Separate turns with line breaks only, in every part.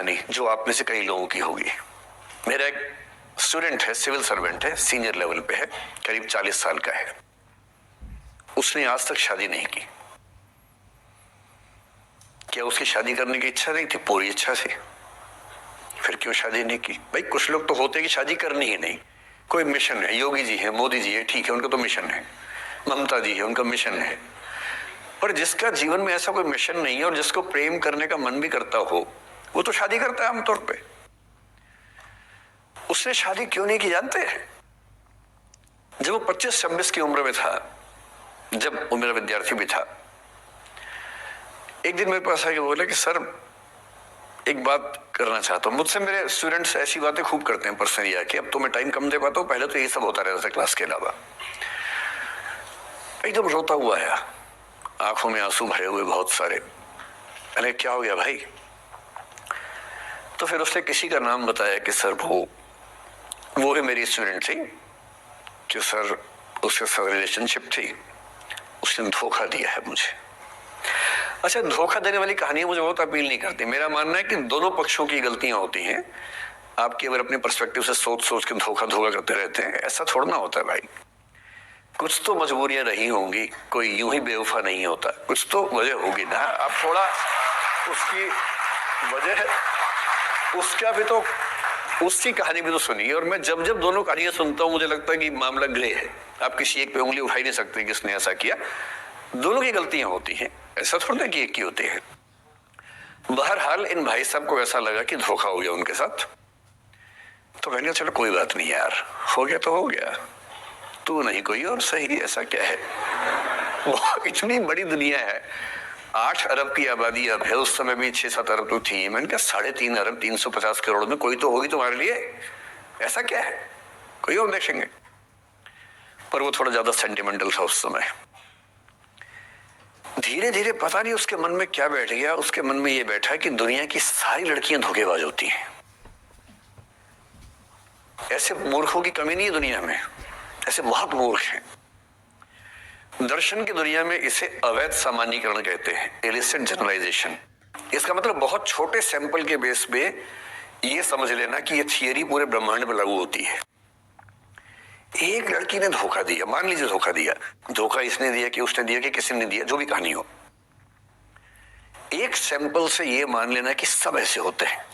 नहीं, जो आप में से कई लोगों की होगी। मेरा एक स्टूडेंट है, सिविल सर्वेंट है, सीनियर लेवल पे है, करीब 40 साल का है। उसने आज तक शादी नहीं की। क्या उसकी शादी करने की इच्छा नहीं थी? पूरी इच्छा थी। फिर क्यों शादी नहीं की? भाई कुछ लोग तो होते कि शादी करनी ही नहीं, कोई मिशन है। योगी जी है, मोदी जी है, ठीक है, उनका तो मिशन है। ममता जी है, उनका मिशन है। पर जिसका जीवन में ऐसा कोई मिशन नहीं है और जिसको प्रेम करने का मन भी करता हो, वो तो शादी करता है आमतौर पे। उसने शादी क्यों नहीं की जानते हैं? जब वो 25-26 की उम्र में था, जब वो मेरा विद्यार्थी भी था, एक दिन मेरे पास आके बोला कि सर एक बात करना चाहता हूँ। मुझसे मेरे स्टूडेंट्स ऐसी बातें खूब करते हैं पर्सनली आके, अब तो मैं टाइम कम दे पाता हूँ, पहले तो ये सब होता रहता था क्लास के अलावा। एकदम रोता हुआ आया, आंखों में आंसू भरे हुए बहुत सारे। अरे क्या हो गया भाई? तो फिर उसने किसी का नाम बताया कि सर वो ही मेरी स्टूडेंट थी, कि सर उसके साथ रिलेशनशिप थी, उसने धोखा दिया है मुझे। अच्छा, धोखा देने वाली कहानियां मुझे बहुत अपील नहीं करती। मेरा मानना है कि दोनों पक्षों की गलतियां होती हैं। आप केवल अपने पर्सपेक्टिव से सोच सोच के धोखा करते रहते हैं, ऐसा थोड़ा ना होता है भाई। कुछ तो मजबूरियां रही होंगी, कोई यूं ही बेवफा नहीं होता, कुछ तो वजह होगी ना। आप थोड़ा उसकी वजह, उसका भी तो, उसकी कहानी भी तो सुनिए। और मैं जब जब दोनों कहानियां सुनता हूं, मुझे लगता है कि मामला ग्रे है। आप किसी एक पे उंगली उठा ही नहीं सकते कि इसने ऐसा किया। दोनों की गलतियां होती हैं, ऐसा थोड़ा कि एक की होती है। बहरहाल इन भाई साहब को ऐसा लगा कि धोखा हो गया उनके साथ। तो मैंने कहा चलो कोई बात नहीं यार, हो गया तो हो गया, तू नहीं कोई और सही, ऐसा क्या है। इतनी बड़ी दुनिया है, 8 अरब की आबादी अब है, उस समय भी 6-7 अरब तो थी। मैंने कहा 3.5 अरब 350 करोड़ में कोई तो होगी तुम्हारे लिए, ऐसा क्या है, कोई और देखेंगे। पर वो थोड़ा ज्यादा सेंटिमेंटल था उस समय। धीरे धीरे पता नहीं उसके मन में क्या बैठ गया, उसके मन में ये बैठा कि दुनिया की सारी लड़कियां धोखेबाज होती हैं। ऐसे मूर्खों की कमी नहीं है दुनिया में, ऐसे बहुत मूर्ख हैं। दर्शन की दुनिया में इसे अवैध सामान्यीकरण कहते हैं, इलिसिट जनरलाइजेशन। इसका मतलब बहुत छोटे सैंपल के बेस पे ये समझ लेना कि ये थियरी पूरे ब्रह्मांड पर लागू होती है। एक लड़की ने धोखा दिया, मान लीजिए धोखा दिया, धोखा इसने दिया कि उसने दिया कि किसी ने दिया, जो भी कहानी हो, एक सैंपल से ये मान लेना कि सब ऐसे होते हैं।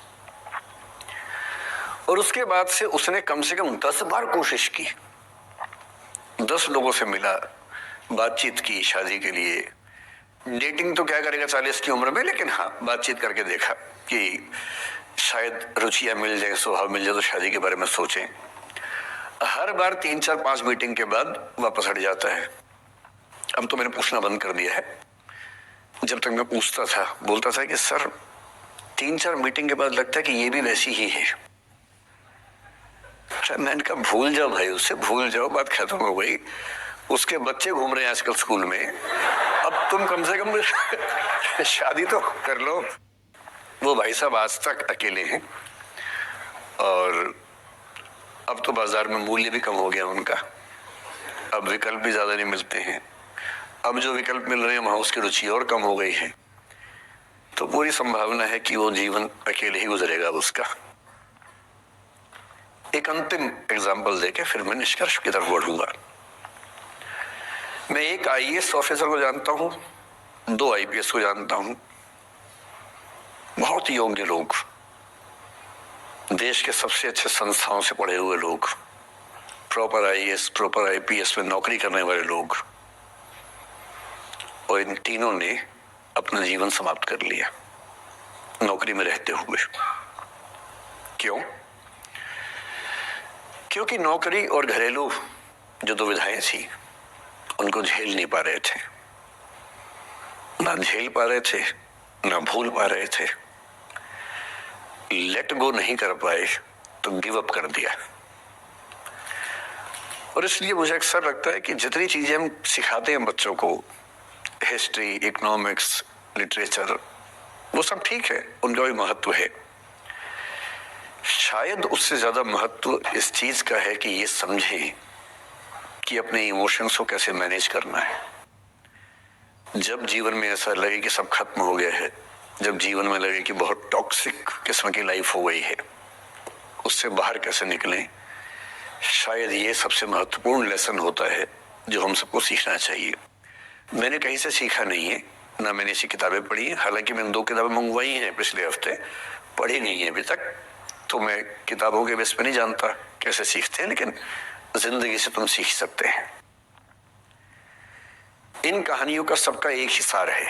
और उसके बाद से उसने कम से कम 10 बार कोशिश की, 10 लोगों से मिला, बातचीत की शादी के लिए। डेटिंग तो क्या करेगा 40 की उम्र में, लेकिन हाँ बातचीत करके देखा कि शायद रुचियां मिल जाए, स्वभाव मिल जाए तो शादी के बारे में सोचें। हर बार 3-4-5 मीटिंग के बाद वापस हट जाता है। अब तो मैंने पूछना बंद कर दिया है। जब तक मैं पूछता था, बोलता था कि सर 3-4 मीटिंग के बाद लगता है कि ये भी वैसी ही है। मैंने कहा भूल जाओ भाई, उससे भूल जाओ, बात खत्म हो गई। उसके बच्चे घूम रहे हैं आजकल स्कूल में, अब तुम कम से कम शादी तो कर लो। वो भाई साहब आज तक अकेले हैं और अब तो बाजार में मूल्य भी कम हो गया उनका, अब विकल्प भी ज्यादा नहीं मिलते हैं। अब जो विकल्प मिल रहे हैं वहां उसकी रुचि और कम हो गई है। तो पूरी संभावना है कि वो जीवन अकेले ही गुजरेगा उसका। एक अंतिम एग्जाम्पल देके फिर मैं निष्कर्ष की तरफ बढ़ूंगा। मैं एक आईएएस ऑफिसर को जानता हूं, 2 आईपीएस को जानता हूं, बहुत योग्य लोग, देश के सबसे अच्छे संस्थाओं से पढ़े हुए लोग, प्रॉपर आईएएस प्रॉपर आईपीएस में नौकरी करने वाले लोग, और इन तीनों ने अपना जीवन समाप्त कर लिया नौकरी में रहते हुए। क्यों? क्योंकि नौकरी और घरेलू जो दुविधाएं थी उनको झेल नहीं पा रहे थे, ना झेल पा रहे थे, ना भूल पा रहे थे। लेट गो नहीं कर पाए तो गिव अप कर दिया। और इसलिए मुझे अक्सर लगता है कि जितनी चीजें हम सिखाते हैं बच्चों को, हिस्ट्री, इकोनॉमिक्स, लिटरेचर, वो सब ठीक है, उनका भी महत्व है। शायद उससे ज्यादा महत्व इस चीज का है कि ये समझें कि अपने इमोशंस को कैसे मैनेज करना है। जब जीवन में ऐसा लगे कि सब खत्म हो गया है, जब जीवन में लगे कि बहुत टॉक्सिक किस्म की लाइफ हो गई है, उससे बाहर कैसे निकलें, शायद ये सबसे महत्वपूर्ण लेसन होता है जो हम सबको सीखना चाहिए। मैंने कहीं से सीखा नहीं है, ना मैंने ऐसी किताबें पढ़ी हैं, हालांकि मैंने 2 किताबें मंगवाई हैं पिछले हफ्ते, पढ़ी नहीं है अभी तक, तो मैं किताबों के बेस पे नहीं जानता कैसे सीखते हैं, लेकिन जिंदगी से तुम सीख सकते हैं। इन कहानियों का सबका एक ही सार है,